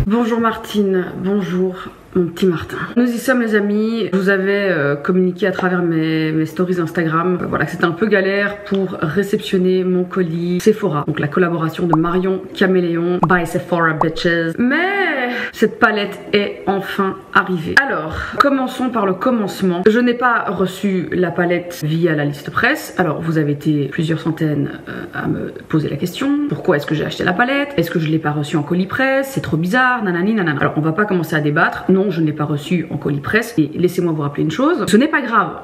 Bonjour Martine, bonjour mon petit Martin. Nous y sommes les amis, je vous avais communiqué à travers mes stories Instagram voilà, que c'était un peu galère pour réceptionner mon colis Sephora. Donc la collaboration de Marion Caméléon by Sephora Bitches. Mais cette palette est enfin arrivée. Alors, commençons par le commencement. Je n'ai pas reçu la palette via la liste presse. Alors vous avez été plusieurs centaines à me poser la question. Pourquoi est-ce que j'ai acheté la palette? Est-ce que je ne l'ai pas reçue en colis presse? C'est trop bizarre, nanani nanana. Alors on va pas commencer à débattre. Non, je ne l'ai pas reçu en colis presse. Et laissez-moi vous rappeler une chose, ce n'est pas grave.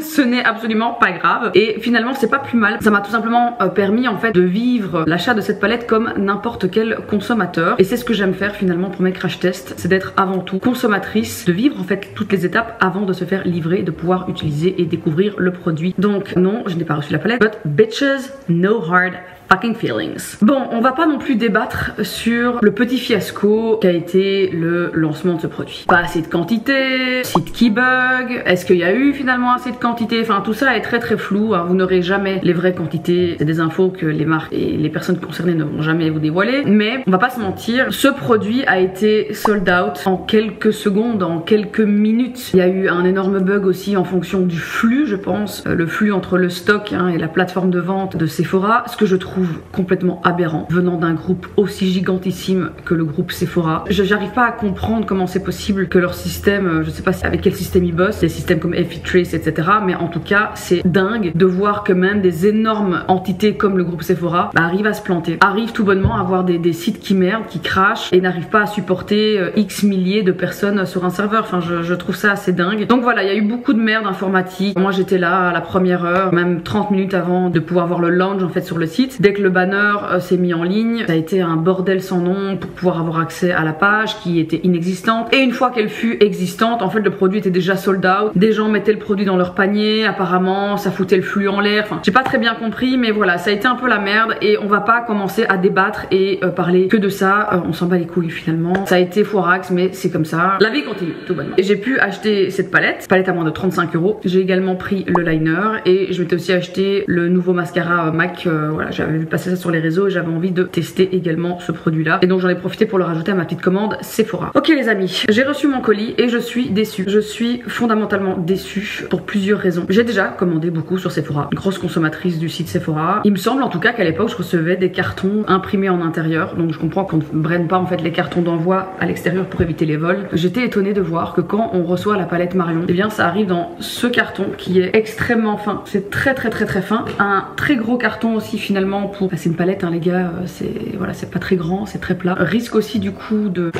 Ce n'est absolument pas grave. Et finalement c'est pas plus mal. Ça m'a tout simplement permis en fait de vivre l'achat de cette palette comme n'importe quel consommateur. Et c'est ce que j'aime faire finalement pour mes crash tests, c'est d'être avant tout consommatrice, de vivre en fait toutes les étapes avant de se faire livrer, de pouvoir utiliser et découvrir le produit. Donc non, je n'ai pas reçu la palette, but bitches, no hard fucking feelings. Bon, on va pas non plus débattre sur le petit fiasco qu'a été le lancement de ce produit. Pas assez de quantité, site qui bug, est-ce qu'il y a eu finalement assez de quantité? Enfin tout ça est très flou, hein. Vous n'aurez jamais les vraies quantités, c'est des infos que les marques et les personnes concernées ne vont jamais vous dévoiler. Mais on va pas se mentir, ce produit a été sold out en quelques secondes, en quelques minutes. Il y a eu un énorme bug aussi en fonction du flux, je pense, le flux entre le stock et la plateforme de vente de Sephora, ce que je trouve complètement aberrant venant d'un groupe aussi gigantissime que le groupe Sephora. J'arrive pas à comprendre comment c'est possible que leur système, je sais pas avec quel système ils bossent, des systèmes comme Effie-Trace etc, mais en tout cas c'est dingue de voir que même des énormes entités comme le groupe Sephora arrivent à se planter, arrivent tout bonnement à avoir des sites qui merdent, qui crashent et n'arrivent pas à supporter X milliers de personnes sur un serveur. Enfin je trouve ça assez dingue. Donc voilà, il y a eu beaucoup de merde informatique. Moi j'étais là à la première heure, même 30 minutes avant de pouvoir voir le launch en fait sur le site. Dès que le banner s'est mis en ligne, ça a été un bordel sans nom pour pouvoir avoir accès à la page qui était inexistante. Et une fois qu'elle fut existante, en fait le produit était déjà sold out. Des gens mettaient le produit dans leur panier, apparemment ça foutait le flux en l'air. Enfin, j'ai pas très bien compris, mais voilà, ça a été un peu la merde et on va pas commencer à débattre et parler que de ça. On s'en bat les couilles finalement. Ça a été foirax, mais c'est comme ça. La vie continue, tout bonnement. Et j'ai pu acheter cette palette à moins de 35 €. J'ai également pris le liner et je m'étais aussi acheté le nouveau mascara MAC. Voilà, j'avais vu passer ça sur les réseaux et j'avais envie de tester également ce produit là et donc j'en ai profité pour le rajouter à ma petite commande Sephora. Ok les amis, j'ai reçu mon colis et je suis déçue. Je suis fondamentalement déçue pour plusieurs raisons. J'ai déjà commandé beaucoup sur Sephora, une grosse consommatrice du site Sephora. Il me semble en tout cas qu'à l'époque je recevais des cartons imprimés en intérieur, donc je comprends qu'on ne brenne pas en fait les cartons d'envoi à l'extérieur pour éviter les vols. J'étais étonnée de voir que quand on reçoit la palette Marion, et bien ça arrive dans ce carton qui est extrêmement fin. C'est très fin. Un très gros carton aussi finalement pour... C'est une palette les gars, voilà, c'est pas très grand, c'est très plat. Risque aussi du coup de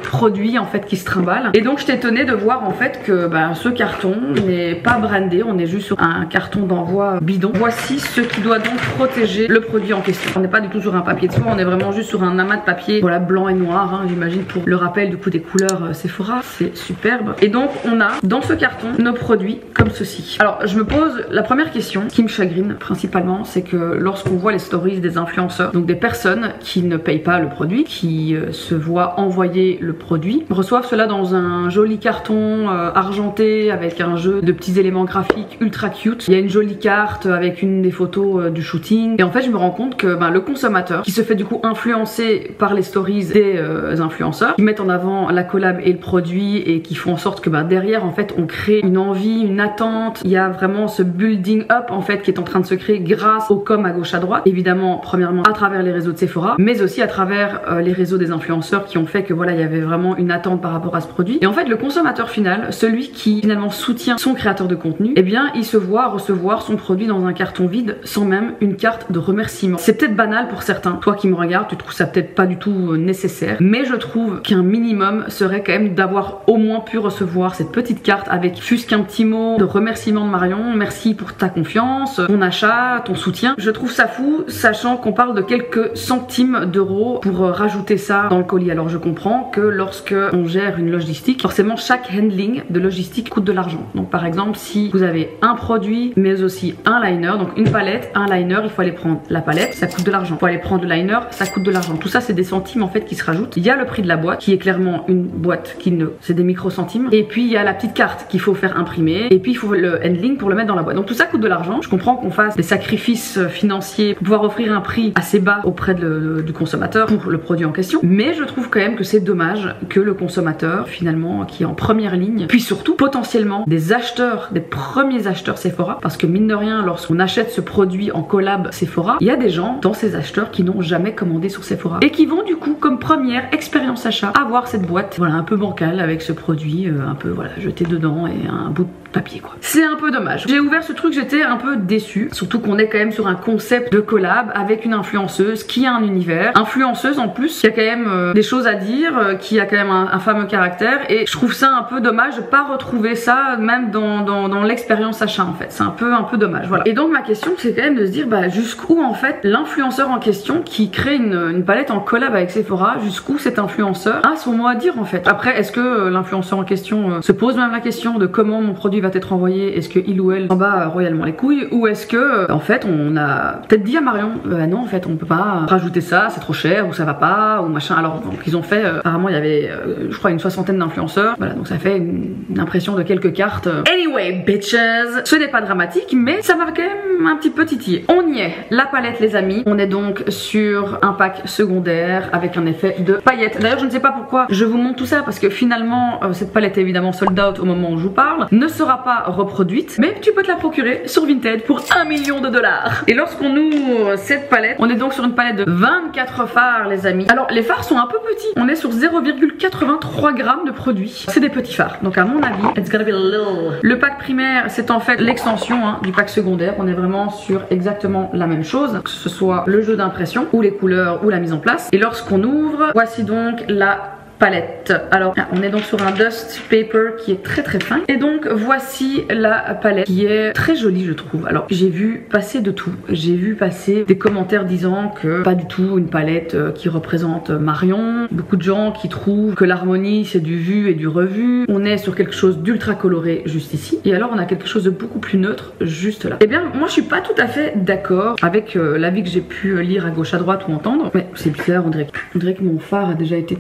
produits en fait qui se trimballent. Et donc j'étais étonnée de voir en fait que ce carton n'est pas brandé, on est juste sur un carton d'envoi bidon. Voici ce qui doit donc protéger le produit en question. On n'est pas du tout sur un papier de soie, on est vraiment juste sur un amas de papier, voilà, blanc et noir, j'imagine pour le rappel du coup des couleurs Sephora, c'est superbe. Et donc on a dans ce carton nos produits comme ceci. Alors je me pose la première question qui me chagrine principalement, c'est que lorsqu'on voit les stories des influenceurs, donc des personnes qui ne payent pas le produit, qui se voient envoyer le produit, reçoivent cela dans un joli carton argenté avec un jeu de petits éléments graphiques ultra cute. Il y a une jolie carte avec une des photos du shooting et en fait je me rends compte que le consommateur qui se fait du coup influencer par les stories des influenceurs qui mettent en avant la collab et le produit et qui font en sorte que derrière en fait on crée une envie, une attente. Il y a vraiment ce building up en fait qui est en train de se créer grâce aux coms à gauche à droite, évidemment premièrement à travers les réseaux de Sephora mais aussi à travers les réseaux des influenceurs qui ont fait que voilà, il y avait vraiment une attente par rapport à ce produit. Et en fait, le consommateur final, celui qui finalement soutient son créateur de contenu, eh bien, il se voit recevoir son produit dans un carton vide sans même une carte de remerciement. C'est peut-être banal pour certains. Toi qui me regardes, tu trouves ça peut-être pas du tout nécessaire. Mais je trouve qu'un minimum serait quand même d'avoir au moins pu recevoir cette petite carte avec fût-ce qu'un petit mot de remerciement de Marion. Merci pour ta confiance, ton achat, ton soutien. Je trouve ça fou, sachant qu'on parle de quelques centimes d'euros pour rajouter ça dans le colis. Alors je comprends comprends que lorsque on gère une logistique, forcément chaque handling de logistique coûte de l'argent. Donc par exemple, si vous avez un produit mais aussi un liner, donc une palette, un liner, il faut aller prendre la palette, ça coûte de l'argent. Il faut aller prendre le liner, ça coûte de l'argent. Tout ça c'est des centimes en fait qui se rajoutent. Il y a le prix de la boîte qui est clairement une boîte qui ne, c'est des micro-centimes. Et puis il y a la petite carte qu'il faut faire imprimer. Et puis il faut le handling pour le mettre dans la boîte. Donc tout ça coûte de l'argent. Je comprends qu'on fasse des sacrifices financiers pour pouvoir offrir un prix assez bas auprès du consommateur pour le produit en question. Mais je trouve quand même que c'est dommage que le consommateur finalement qui est en première ligne, puis surtout potentiellement des acheteurs, des premiers acheteurs Sephora, parce que mine de rien lorsqu'on achète ce produit en collab Sephora, il y a des gens dans ces acheteurs qui n'ont jamais commandé sur Sephora et qui vont du coup comme première expérience achat avoir cette boîte voilà un peu bancale avec ce produit un peu voilà jeté dedans et un bout de papier quoi. C'est un peu dommage. J'ai ouvert ce truc, j'étais un peu déçue, surtout qu'on est quand même sur un concept de collab avec une influenceuse qui a un univers, influenceuse en plus qui a quand même des choses à dire, qui a quand même un fameux caractère et je trouve ça un peu dommage de pas retrouver ça même dans l'expérience achat en fait. C'est un peu dommage voilà. Et donc ma question c'est quand même de se dire bah jusqu'où en fait l'influenceur en question qui crée une palette en collab avec Sephora, jusqu'où cet influenceur a son mot à dire en fait. Après est-ce que l'influenceur en question se pose même la question de comment mon produit va être envoyé, est-ce que il ou elle s'en bat royalement les couilles ou est-ce que en fait on a peut-être dit à Marion non en fait on peut pas rajouter ça, c'est trop cher ou ça va pas ou machin. Alors donc ils ont fait apparemment il y avait je crois une 60aine d'influenceurs, voilà donc ça fait une impression de quelques cartes. Anyway bitches, ce n'est pas dramatique mais ça m'a quand même un petit peu titillé. On y est, la palette les amis, on est donc sur un pack secondaire avec un effet de paillettes. D'ailleurs je ne sais pas pourquoi je vous montre tout ça parce que finalement cette palette est évidemment sold out au moment où je vous parle, ne sera pas reproduite mais tu peux te la procurer sur Vinted pour 1 million de dollars. Et lorsqu'on ouvre cette palette, on est donc sur une palette de 24 fards les amis. Alors les fards sont un peu petits, on est sur 0,83 grammes de produit. C'est des petits fards donc à mon avis it's gonna be little. Le pack primaire c'est en fait l'extension du pack secondaire, on est vraiment sur exactement la même chose, que ce soit le jeu d'impression ou les couleurs ou la mise en place. Et lorsqu'on ouvre, voici donc la palette. Alors on est donc sur un dust paper qui est très fin et donc voici la palette qui est très jolie je trouve. Alors j'ai vu passer de tout, j'ai vu passer des commentaires disant que pas du tout une palette qui représente Marion, beaucoup de gens qui trouvent que l'harmonie c'est du vu et du revu, on est sur quelque chose d'ultra coloré juste ici et alors on a quelque chose de beaucoup plus neutre juste là. Et bien moi je suis pas tout à fait d'accord avec l'avis que j'ai pu lire à gauche à droite ou entendre, mais c'est bizarre, on dirait que mon fard a déjà été...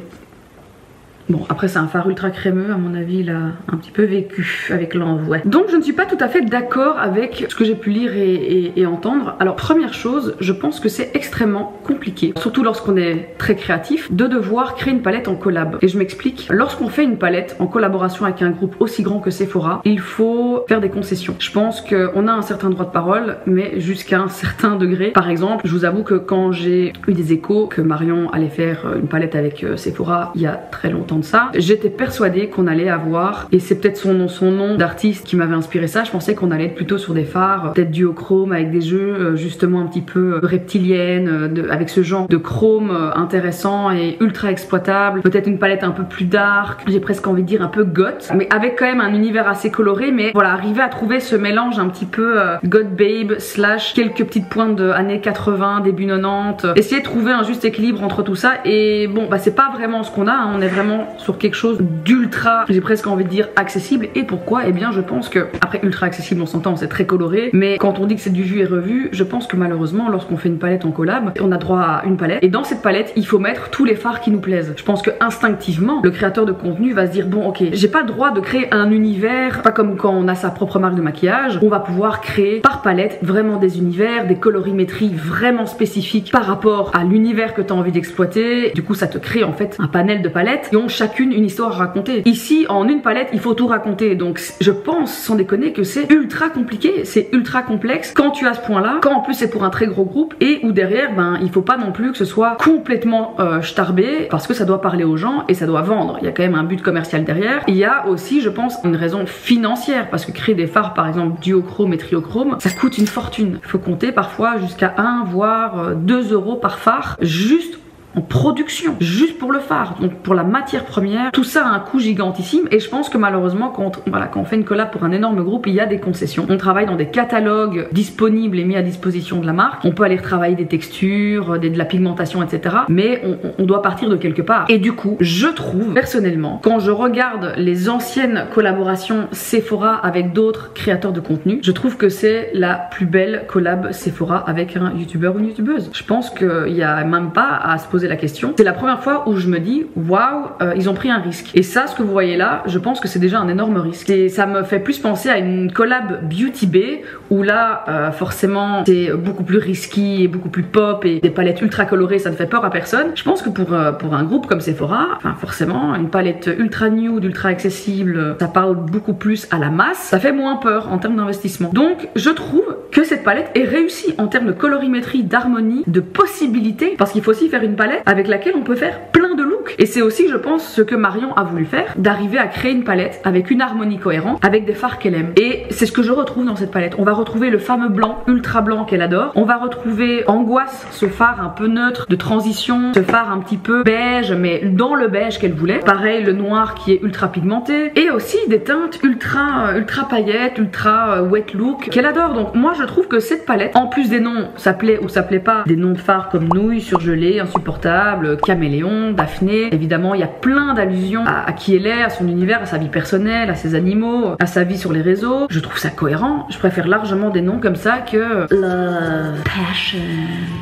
Bon après c'est un fard ultra crémeux, à mon avis il a un petit peu vécu avec l'envoi. Donc je ne suis pas tout à fait d'accord avec ce que j'ai pu lire et entendre. Alors première chose, je pense que c'est extrêmement compliqué, surtout lorsqu'on est très créatif, de devoir créer une palette en collab. Et je m'explique, lorsqu'on fait une palette en collaboration avec un groupe aussi grand que Sephora, il faut faire des concessions. Je pense qu'on a un certain droit de parole, mais jusqu'à un certain degré. Par exemple, je vous avoue que quand j'ai eu des échos que Marion allait faire une palette avec Sephora il y a très longtemps de ça, j'étais persuadée qu'on allait avoir, et c'est peut-être son nom d'artiste qui m'avait inspiré ça, je pensais qu'on allait être plutôt sur des fards peut-être duochrome avec des jeux justement un petit peu reptiliennes, avec ce genre de chrome intéressant et ultra exploitable, peut-être une palette un peu plus dark, j'ai presque envie de dire un peu goth, mais avec quand même un univers assez coloré, mais voilà, arriver à trouver ce mélange un petit peu goth babe slash quelques petites pointes de années 80, début 90, essayer de trouver un juste équilibre entre tout ça. Et bon bah c'est pas vraiment ce qu'on a, on est vraiment sur quelque chose d'ultra, j'ai presque envie de dire accessible. Et pourquoi? Eh bien je pense que, après ultra accessible on s'entend, c'est très coloré, mais quand on dit que c'est du vu et revu, je pense que malheureusement lorsqu'on fait une palette en collab, on a droit à une palette, et dans cette palette il faut mettre tous les fards qui nous plaisent. Je pense que instinctivement le créateur de contenu va se dire bon ok, j'ai pas le droit de créer un univers, pas comme quand on a sa propre marque de maquillage, on va pouvoir créer par palette vraiment des univers, des colorimétries vraiment spécifiques par rapport à l'univers que tu as envie d'exploiter. Du coup ça te crée en fait un panel de palettes qui ont chacune une histoire à raconter. Ici en une palette il faut tout raconter, donc je pense sans déconner que c'est ultra compliqué, c'est ultra complexe quand tu as ce point là, quand en plus c'est pour un très gros groupe et où derrière ben il faut pas non plus que ce soit complètement starbé, parce que ça doit parler aux gens et ça doit vendre, il y a quand même un but commercial derrière. Il y a aussi je pense une raison financière, parce que créer des fards par exemple duochrome et triochrome ça coûte une fortune, il faut compter parfois jusqu'à 1 voire 2 euros par phare juste en production, juste pour le fard, donc pour la matière première. Tout ça a un coût gigantissime et je pense que malheureusement quand on fait une collab pour un énorme groupe, il y a des concessions. On travaille dans des catalogues disponibles et mis à disposition de la marque. On peut aller retravailler des textures, de la pigmentation, etc. Mais on doit partir de quelque part. Et du coup, je trouve personnellement, quand je regarde les anciennes collaborations Sephora avec d'autres créateurs de contenu, je trouve que c'est la plus belle collab Sephora avec un youtubeur ou une youtubeuse. Je pense qu'il n'y a même pas à se poser la question. C'est la première fois où je me dis waouh, ils ont pris un risque. Et ça, ce que vous voyez là, je pense que c'est déjà un énorme risque. Et ça me fait plus penser à une collab Beauty Bay où là, forcément, c'est beaucoup plus risqué et beaucoup plus pop et des palettes ultra colorées, ça ne fait peur à personne. Je pense que pour un groupe comme Sephora, enfin forcément, une palette ultra nude, ultra accessible, ça parle beaucoup plus à la masse, ça fait moins peur en termes d'investissement. Donc, je trouve que cette palette est réussie en termes de colorimétrie, d'harmonie, de possibilités, parce qu'il faut aussi faire une palette avec laquelle on peut faire plein de looks. Et c'est aussi, je pense, ce que Marion a voulu faire, d'arriver à créer une palette avec une harmonie cohérente, avec des fards qu'elle aime. Et c'est ce que je retrouve dans cette palette. On va retrouver le fameux blanc, ultra blanc qu'elle adore. On va retrouver Angoisse, ce fard un peu neutre de transition, ce fard un petit peu beige, mais dans le beige qu'elle voulait. Pareil, le noir qui est ultra pigmenté. Et aussi des teintes ultra paillettes, ultra wet look qu'elle adore. Donc moi, je trouve que cette palette, en plus des noms, ça plaît ou ça plaît pas, des noms de fards comme Nouille, Surgelé, Insupportable, Caméléon, Daphné. Évidemment, il y a plein d'allusions à qui elle est, à son univers, à sa vie personnelle, à ses animaux, à sa vie sur les réseaux. Je trouve ça cohérent. Je préfère largement des noms comme ça que Love, Passion,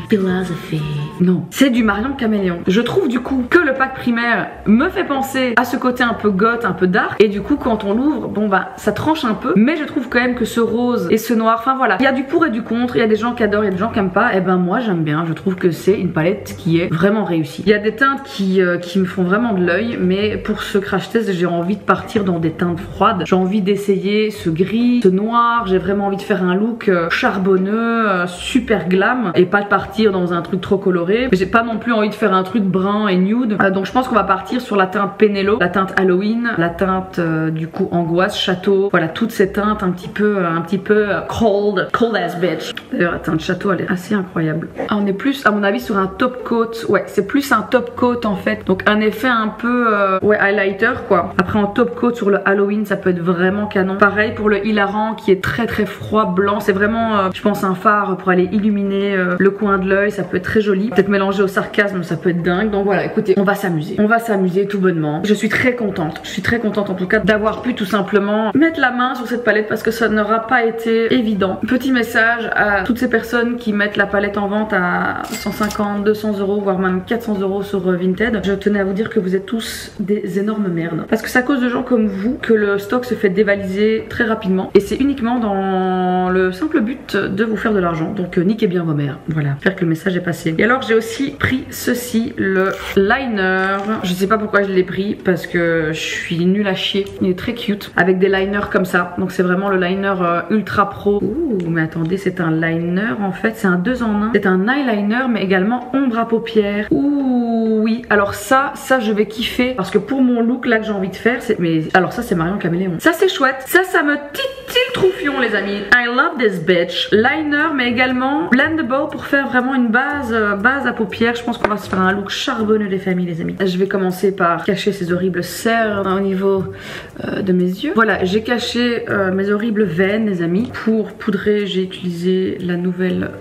Philosophy. Non, c'est du Marion Caméléon. Je trouve du coup que le pack primaire me fait penser à ce côté un peu goth, un peu dark. Et du coup, quand on l'ouvre, bon bah, ça tranche un peu. Mais je trouve quand même que ce rose et ce noir, enfin voilà, il y a du pour et du contre. Il y a des gens qui adorent, il y a des gens qui aiment pas. Et ben moi, j'aime bien. Je trouve que c'est une palette qui est vraiment réussie. Il y a des teintes qui me font vraiment de l'œil. Mais pour ce crash test, j'ai envie de partir dans des teintes froides. J'ai envie d'essayer ce gris, ce noir. J'ai vraiment envie de faire un look charbonneux, super glam. Et pas de partir dans un truc trop coloré. J'ai pas non plus envie de faire un truc brun et nude. Donc je pense qu'on va partir sur la teinte Pénélo, la teinte Halloween, la teinte du coup Angoisse, Château. Voilà, toutes ces teintes un petit peu cold as bitch. D'ailleurs la teinte Château elle est assez incroyable. On est plus à mon avis sur un top coat. Ouais, c'est plus un top coat en fait. Donc un effet un peu ouais, highlighter quoi. Après en top coat sur le Halloween ça peut être vraiment canon. Pareil pour le hilarant qui est très froid blanc. C'est vraiment je pense un fard pour aller illuminer le coin de l'œil. Ça peut être très joli. Peut-être mélangé au sarcasme, ça peut être dingue. Donc voilà, écoutez, on va s'amuser. On va s'amuser tout bonnement. Je suis très contente. Je suis très contente en tout cas d'avoir pu tout simplement mettre la main sur cette palette parce que ça n'aura pas été évident. Petit message à toutes ces personnes qui mettent la palette en vente à 150, 200 euros, voire même 400 euros sur Vinted. Je tenais à vous dire que vous êtes tous des énormes merdes. Parce que c'est à cause de gens comme vous que le stock se fait dévaliser très rapidement. Et c'est uniquement dans le simple but de vous faire de l'argent. Donc niquez bien vos mères. Voilà, j'espère que le message est passé. Et alors j'ai aussi pris ceci, le liner. Je sais pas pourquoi je l'ai pris parce que je suis nulle à chier. Il est très cute avec des liners comme ça. Donc c'est vraiment le liner ultra pro. Ouh, mais attendez, c'est un liner en fait, c'est un 2 en 1. C'est un eyeliner mais également ombre à paupières. Ouh oui, alors ça je vais kiffer parce que pour mon look là que j'ai envie de faire, mais alors ça c'est Marion Caméléon. Ça c'est chouette. Ça me titille le troufion les amis. I love this bitch. Liner mais également blendable pour faire vraiment une base à paupières. Je pense qu'on va se faire un look charbonneux les familles les amis. Je vais commencer par cacher ces horribles cernes au niveau de mes yeux. Voilà, j'ai caché mes horribles veines les amis. Pour poudrer, j'ai utilisé la nouvelle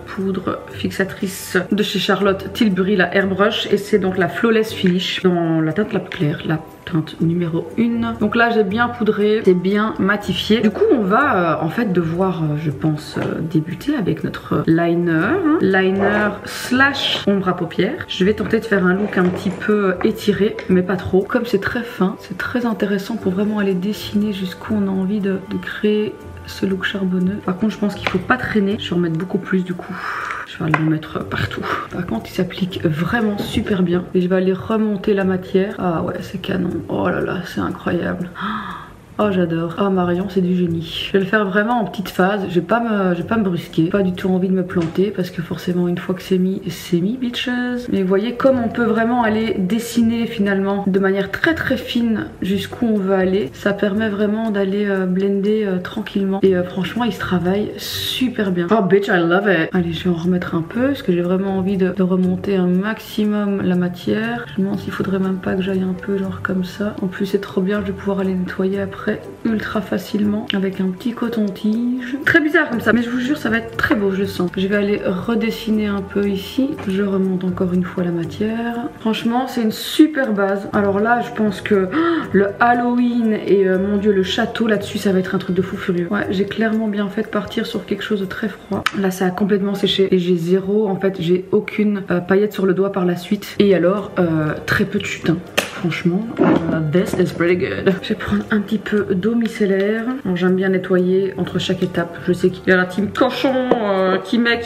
poudre fixatrice de chez Charlotte Tilbury, la Airbrush, et c'est donc la Flawless Finish dans la teinte la plus claire, la teinte numéro 1. Donc là j'ai bien poudré, c'est bien matifié. Du coup on va en fait devoir je pense débuter avec notre liner, liner slash ombre à paupières. Je vais tenter de faire un look un petit peu étiré mais pas trop. Comme c'est très fin, c'est très intéressant pour vraiment aller dessiner jusqu'où on a envie de créer ce look charbonneux. Par contre je pense qu'il faut pas traîner, je vais en mettre beaucoup plus du coup. Je vais aller en mettre partout. Par contre il s'applique vraiment super bien. Et je vais aller remonter la matière. Ah ouais c'est canon. Oh là là c'est incroyable. Oh j'adore. Oh Marion c'est du génie. Je vais le faire vraiment en petite phase. Je vais pas me brusquer. Pas du tout envie de me planter parce que forcément une fois que c'est mis bitches. Mais vous voyez comme on peut vraiment aller dessiner finalement de manière très très fine jusqu'où on veut aller. Ça permet vraiment d'aller blender tranquillement. Et franchement il se travaille super bien. Oh bitch I love it. Allez je vais en remettre un peu parce que j'ai vraiment envie de remonter un maximum la matière. Je me demande s'il faudrait même pas que j'aille un peu genre comme ça. En plus c'est trop bien, je vais pouvoir aller nettoyer après ultra facilement avec un petit coton-tige. Très bizarre comme ça mais je vous jure ça va être très beau, je sens. Je vais aller redessiner un peu ici. Je remonte encore une fois la matière. Franchement c'est une super base. Alors là je pense que le Halloween et mon dieu le château là-dessus ça va être un truc de fou furieux. Ouais j'ai clairement bien fait de partir sur quelque chose de très froid. Là ça a complètement séché et j'ai zéro, en fait j'ai aucune paillette sur le doigt par la suite. Et alors très peu de chute hein. Franchement, this is pretty good. Je vais prendre un petit peu d'eau micellaire. J'aime bien nettoyer entre chaque étape. Je sais qu'il y a la team cochon qui met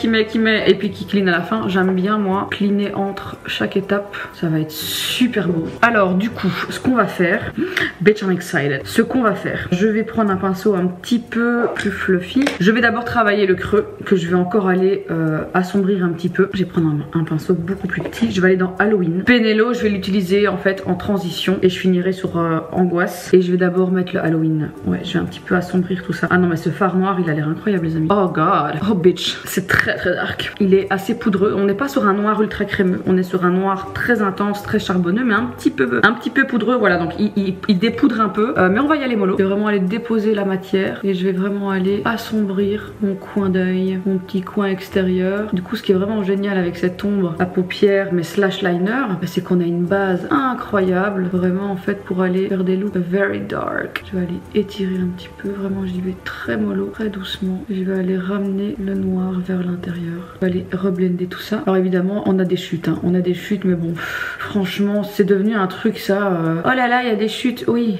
et puis qui clean à la fin. J'aime bien moi cleaner entre chaque étape. Ça va être super beau. Alors du coup, ce qu'on va faire, bitch I'm excited. Ce qu'on va faire, je vais prendre un pinceau un petit peu plus fluffy. Je vais d'abord travailler le creux que je vais encore aller assombrir un petit peu. Je vais prendre un pinceau beaucoup plus petit. Je vais aller dans Halloween. Penelo, je vais l'utiliser en fait en transition et je finirai sur angoisse et je vais d'abord mettre le Halloween. Ouais je vais un petit peu assombrir tout ça. Ah non mais ce fard noir il a l'air incroyable les amis. Oh god. Oh bitch. C'est très très dark. Il est assez poudreux. On n'est pas sur un noir ultra crémeux. On est sur un noir très intense, très charbonneux mais un petit peu poudreux. Voilà donc il dépoudre un peu mais on va y aller mollo. Je vais vraiment aller déposer la matière et je vais vraiment aller assombrir mon coin d'œil, mon petit coin extérieur. Du coup ce qui est vraiment génial avec cette ombre à paupières mais slash liner c'est qu'on a une base incroyable vraiment en fait pour aller faire des looks very dark. Je vais aller étirer un petit peu, vraiment j'y vais très mollo, très doucement. Je vais aller ramener le noir vers l'intérieur. Je vais aller reblender tout ça. Alors évidemment on a des chutes hein. On a des chutes mais bon franchement c'est devenu un truc ça oh là là il y a des chutes, oui.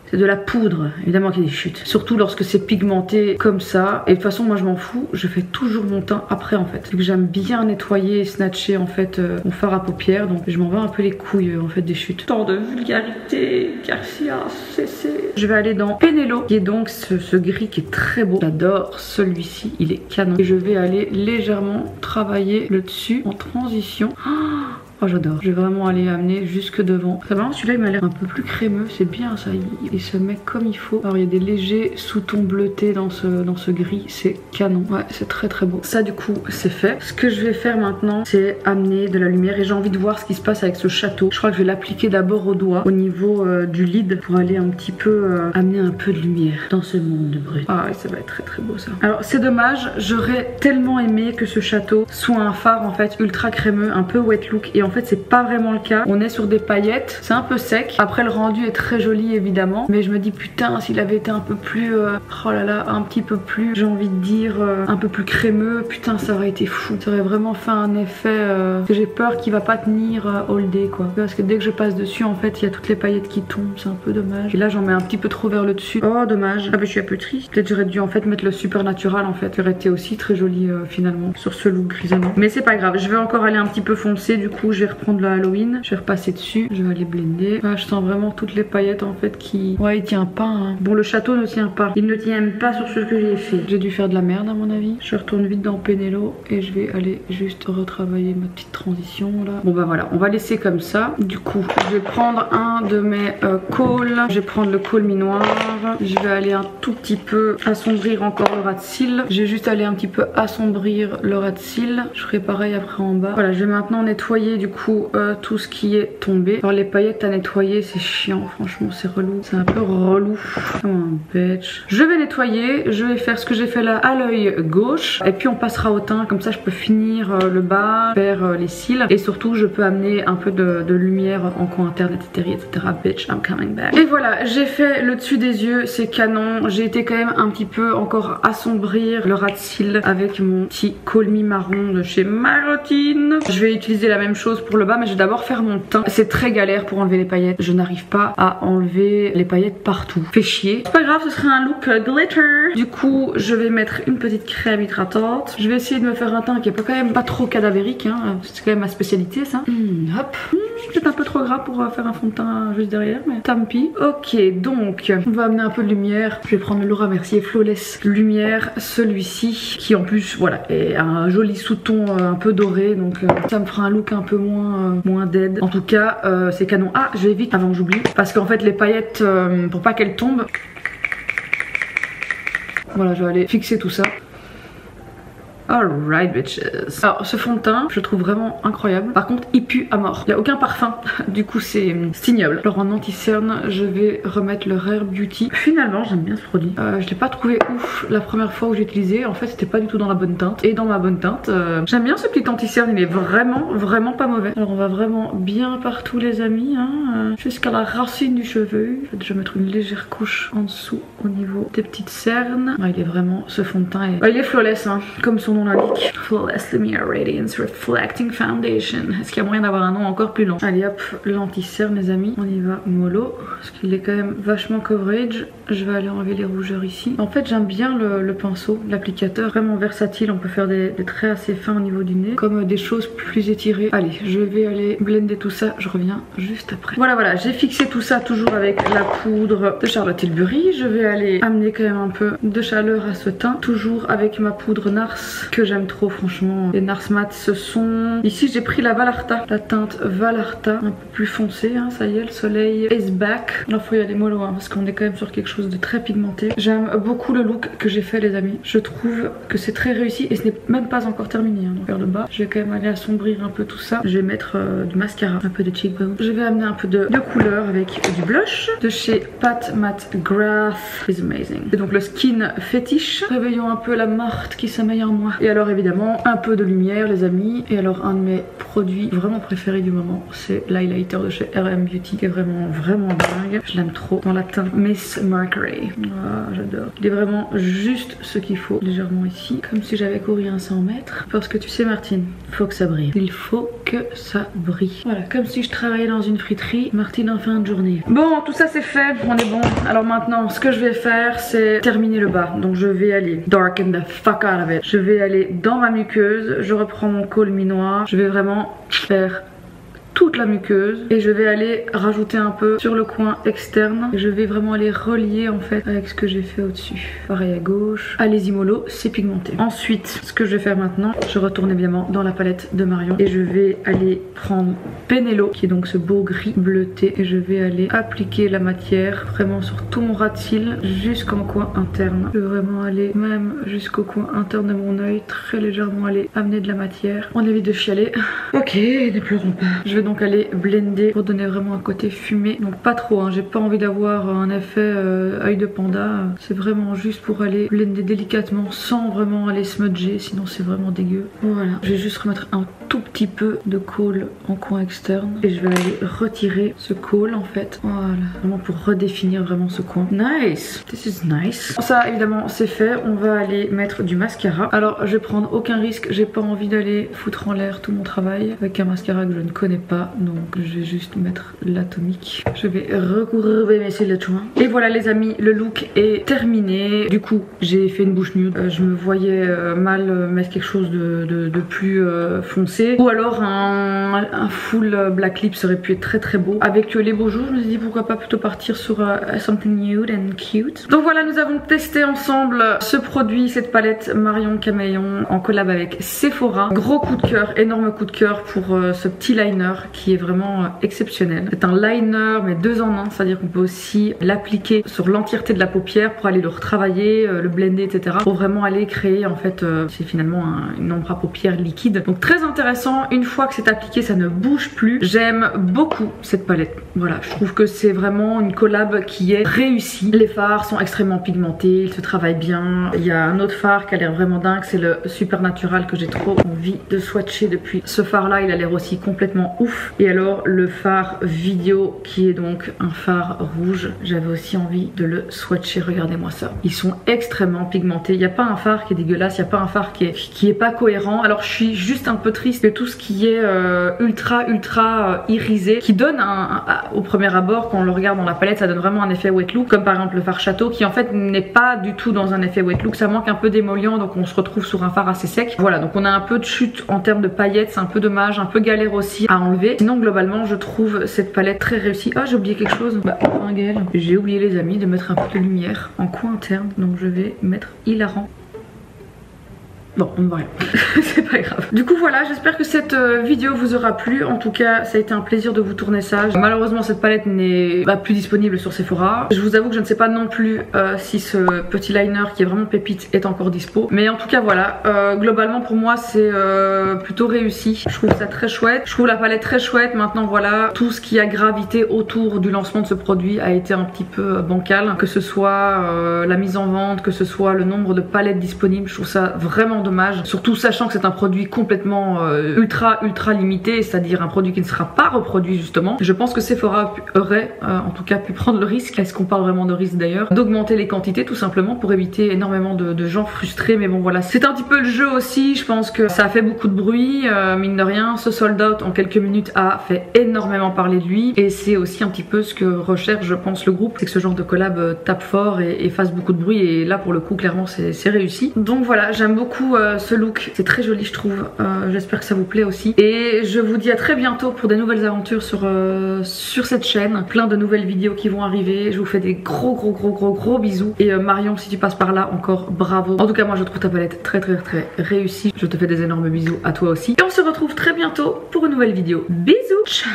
C'est de la poudre, évidemment qu'il y a des chutes. Surtout lorsque c'est pigmenté comme ça. Et de toute façon, moi je m'en fous, je fais toujours mon teint après en fait. Vu que j'aime bien nettoyer et snatcher en fait mon fard à paupières. Donc je m'en vais un peu les couilles en fait des chutes. Tant de vulgarité, Garcia, c'est. Je vais aller dans Penelo, qui est donc ce gris qui est très beau. J'adore celui-ci, il est canon. Et je vais aller légèrement travailler le dessus en transition. Oh j'adore, je vais vraiment aller amener jusque devant. C'est marrant, celui-là il m'a l'air un peu plus crémeux, c'est bien ça, il se met comme il faut. Alors il y a des légers sous-tons bleutés dans ce gris, c'est canon. Ouais c'est très très beau. Ça du coup c'est fait. Ce que je vais faire maintenant c'est amener de la lumière et j'ai envie de voir ce qui se passe avec ce château. Je crois que je vais l'appliquer d'abord au doigt, au niveau du lid pour aller un petit peu amener un peu de lumière dans ce monde brut. Ah ça va être très très beau ça. Alors c'est dommage, j'aurais tellement aimé que ce château soit un fard en fait ultra crémeux, un peu wet look et en fait c'est pas vraiment le cas. On est sur des paillettes, c'est un peu sec. Après le rendu est très joli évidemment, mais je me dis putain s'il avait été un peu plus oh là là, un petit peu plus, j'ai envie de dire un peu plus crémeux, putain ça aurait été fou. Ça aurait vraiment fait un effet que j'ai peur qu'il va pas tenir all day quoi. Parce que dès que je passe dessus en fait il y a toutes les paillettes qui tombent, c'est un peu dommage. Et là j'en mets un petit peu trop vers le dessus. Oh dommage. Ah bah je suis un peu triste. Peut-être j'aurais dû en fait mettre le Supernatural en fait. Ça aurait été aussi très joli finalement sur ce look grisonnant. Mais c'est pas grave, je vais encore aller un petit peu foncer du coup. Je vais reprendre le Halloween, je vais repasser dessus, je vais aller blender. Ah, je sens vraiment toutes les paillettes en fait qui... Ouais il tient pas hein. Bon le château ne tient pas, il ne tient même pas sur ce que j'ai fait. J'ai dû faire de la merde à mon avis. Je retourne vite dans Penelo et je vais aller juste retravailler ma petite transition là. Bon bah voilà, on va laisser comme ça. Du coup je vais prendre un de mes cools, je vais prendre le cool mi-noir. Je vais aller un tout petit peu assombrir encore le ras de cils. Je vais juste aller un petit peu assombrir le ras de cils. Je ferai pareil après en bas. Voilà, je vais maintenant nettoyer du coup tout ce qui est tombé. Alors les paillettes à nettoyer c'est chiant, franchement c'est relou, c'est un peu relou comme un bitch. Je vais nettoyer, je vais faire ce que j'ai fait là à l'œil gauche et puis on passera au teint, comme ça je peux finir le bas, faire les cils et surtout je peux amener un peu de lumière en coin interne etc. Bitch I'm coming back. Et voilà, j'ai fait le dessus des yeux, c'est canon. J'ai été quand même un petit peu encore assombrir le ras de cils avec mon petit colmi marron de chez Marotine. Je vais utiliser la même chose chose pour le bas, mais je vais d'abord faire mon teint. C'est très galère pour enlever les paillettes. Je n'arrive pas à enlever les paillettes partout. Fait chier. C'est pas grave, ce sera un look glitter. Du coup, je vais mettre une petite crème hydratante. Je vais essayer de me faire un teint qui est quand même pas trop cadavérique. Hein. C'est quand même ma spécialité, ça. Hop. C'est un peu trop gras pour faire un fond de teint juste derrière, mais tant pis. Ok, donc on va amener un peu de lumière. Je vais prendre le Laura Mercier Flawless Lumière, celui-ci, qui en plus, voilà, est un joli sous-ton un peu doré, donc ça me fera un look un peu moins dead. En tout cas, c'est canon. Ah, je vais vite avant que j'oublie, parce qu'en fait les paillettes, pour pas qu'elles tombent, voilà, je vais aller fixer tout ça. Alright bitches. Alors ce fond de teint je le trouve vraiment incroyable. Par contre il pue à mort. Il n'y a aucun parfum. Du coup c'est ignoble. Alors en anti-cerne je vais remettre le Rare Beauty. Finalement j'aime bien ce produit. Je l'ai pas trouvé ouf la première fois où j'ai utilisé. En fait c'était pas du tout dans la bonne teinte. Et dans ma bonne teinte j'aime bien ce petit anti-cerne. Il est vraiment pas mauvais. Alors on va vraiment bien partout les amis, hein, jusqu'à la racine du cheveu. Je vais déjà mettre une légère couche en dessous au niveau des petites cernes. Il est vraiment, ce fond de teint il est flawless, hein, comme son nom l'indique. Flawless Lumiere Radiance Reflecting Foundation. Est-ce qu'il y a moyen d'avoir un nom encore plus long? Allez hop, l'anti-cerne les amis. On y va mollo, parce qu'il est quand même vachement coverage. Je vais aller enlever les rougeurs ici. En fait j'aime bien le pinceau, l'applicateur, vraiment versatile. On peut faire des traits assez fins au niveau du nez, comme des choses plus étirées. Allez, je vais aller blender tout ça, je reviens juste après. Voilà, j'ai fixé tout ça toujours avec la poudre de Charlotte Tilbury. Je vais aller amener quand même un peu de chaleur à ce teint, toujours avec ma poudre Nars que j'aime trop franchement. Les Nars Mat, ce sont... Ici j'ai pris la Valarta, la teinte Valarta, un peu plus foncée, hein, ça y est, le soleil is back. Alors faut y aller mollo, hein, parce qu'on est quand même sur quelque chose de très pigmenté. J'aime beaucoup le look que j'ai fait les amis. Je trouve que c'est très réussi et ce n'est même pas encore terminé, hein, donc vers le bas. Je vais quand même aller assombrir un peu tout ça. Je vais mettre du mascara, un peu de cheekbone. Je vais amener un peu de couleur avec du blush de chez Pat McGrath. It's amazing. C'est donc le Skin Fetish. Réveillons un peu la Marthe qui sommeille en moi. Et alors évidemment un peu de lumière les amis. Et alors un de mes produits vraiment préférés du moment, c'est l'highlighter de chez RM Beauty, qui est vraiment dingue. Je l'aime trop, dans la teinte Miss Mercury. Ah, j'adore. Il est vraiment juste ce qu'il faut, légèrement ici, comme si j'avais couru un 100 mètres. Parce que tu sais Martine, faut que ça brille. Il faut que ça brille. Voilà, comme si je travaillais dans une friterie. Martine en fin de journée. Bon, tout ça c'est fait, on est bon. Alors maintenant, ce que je vais faire, c'est terminer le bas. Donc je vais aller darken the fuck out of it. Je vais aller dans ma muqueuse, je reprends mon col mi-noir. Je vais vraiment faire toute la muqueuse et je vais aller rajouter un peu sur le coin externe. Je vais vraiment aller relier en fait avec ce que j'ai fait au-dessus. Pareil à gauche. Allez-y mollo, c'est pigmenté. Ensuite, ce que je vais faire maintenant, je retourne évidemment dans la palette de Marion et je vais aller prendre Penelo, qui est donc ce beau gris bleuté, et je vais aller appliquer la matière vraiment sur tout mon ras de cils jusqu'en coin interne. Je vais vraiment aller même jusqu'au coin interne de mon œil, très légèrement aller amener de la matière. On évite de chialer. Ok, ne pleurons pas. Je vais donc aller blender pour donner vraiment un côté fumé, donc pas trop, hein. J'ai pas envie d'avoir un effet œil de panda, c'est vraiment juste pour aller blender délicatement sans vraiment aller smudger, sinon c'est vraiment dégueu. Voilà, je vais juste remettre un tout petit peu de kohl en coin externe et je vais aller retirer ce kohl en fait, voilà, vraiment pour redéfinir vraiment ce coin. Nice, this is nice. Ça évidemment c'est fait, on va aller mettre du mascara. Alors je vais prendre aucun risque, j'ai pas envie d'aller foutre en l'air tout mon travail avec un mascara que je ne connais pas, donc je vais juste mettre l'atomique. Je vais recourber mes cils de joint. Et voilà les amis, le look est terminé. Du coup j'ai fait une bouche nude, je me voyais mal mettre quelque chose de plus foncé, ou alors un full black lip serait pu être très beau. Avec les beaux jours je me suis dit pourquoi pas plutôt partir sur something nude and cute. Donc voilà, nous avons testé ensemble ce produit, cette palette Marion Camaillon en collab avec Sephora. Gros coup de cœur, énorme coup de cœur pour ce petit liner qui est vraiment exceptionnel. C'est un liner mais 2 en 1, c'est-à-dire qu'on peut aussi l'appliquer sur l'entièreté de la paupière pour aller le retravailler, le blender, etc. Pour vraiment aller créer en fait, c'est finalement une ombre à paupières liquide. Donc très intéressant, une fois que c'est appliqué ça ne bouge plus. J'aime beaucoup cette palette. Voilà, je trouve que c'est vraiment une collab qui est réussie. Les fards sont extrêmement pigmentés, ils se travaillent bien. Il y a un autre fard qui a l'air vraiment dingue, c'est le Supernatural que j'ai trop envie de swatcher depuis. Ce fard là il a l'air aussi complètement ouf. ouf. Et alors le phare vidéo qui est donc un phare rouge, j'avais aussi envie de le swatcher, regardez-moi ça. Ils sont extrêmement pigmentés, il n'y a pas un phare qui est dégueulasse, il n'y a pas un phare qui est pas cohérent. Alors je suis juste un peu triste que tout ce qui est ultra irisé, qui donne au premier abord, quand on le regarde dans la palette, ça donne vraiment un effet wet look, comme par exemple le phare Château qui en fait n'est pas du tout dans un effet wet look, ça manque un peu d'émollient, donc on se retrouve sur un phare assez sec. Voilà, donc on a un peu de chute en termes de paillettes, c'est un peu dommage, un peu galère aussi à enlever. Sinon globalement je trouve cette palette très réussie. Ah, j'ai oublié quelque chose, bah enfin Gaëlle, j'ai oublié les amis de mettre un peu de lumière en coin interne, donc je vais mettre hilarant. Bon, on ne voit rien, c'est pas grave. Du coup voilà, j'espère que cette vidéo vous aura plu. En tout cas, ça a été un plaisir de vous tourner ça. Malheureusement, cette palette n'est plus disponible sur Sephora. Je vous avoue que je ne sais pas non plus si ce petit liner qui est vraiment pépite est encore dispo. Mais en tout cas voilà, globalement pour moi c'est plutôt réussi. Je trouve ça très chouette. Je trouve la palette très chouette. Maintenant voilà, tout ce qui a gravité autour du lancement de ce produit a été un petit peu bancal. Que ce soit la mise en vente, que ce soit le nombre de palettes disponibles. Je trouve ça vraiment dommage, surtout sachant que c'est un produit complètement ultra limité, c'est-à-dire un produit qui ne sera pas reproduit justement. Je pense que Sephora aurait en tout cas pu prendre le risque, est-ce qu'on parle vraiment de risque d'ailleurs, d'augmenter les quantités tout simplement pour éviter énormément de gens frustrés. Mais bon voilà, c'est un petit peu le jeu aussi. Je pense que ça a fait beaucoup de bruit, mine de rien. Ce sold out en quelques minutes a fait énormément parler de lui, et c'est aussi un petit peu ce que recherche je pense le groupe, c'est que ce genre de collab tape fort et fasse beaucoup de bruit, et là pour le coup clairement c'est réussi. Donc voilà, j'aime beaucoup ce look, c'est très joli je trouve. J'espère que ça vous plaît aussi, et je vous dis à très bientôt pour des nouvelles aventures sur cette chaîne. Plein de nouvelles vidéos qui vont arriver. Je vous fais des gros bisous, et Marion, si tu passes par là, encore bravo. En tout cas moi je trouve ta palette très réussie. Je te fais des énormes bisous à toi aussi, et on se retrouve très bientôt pour une nouvelle vidéo. Bisous, ciao.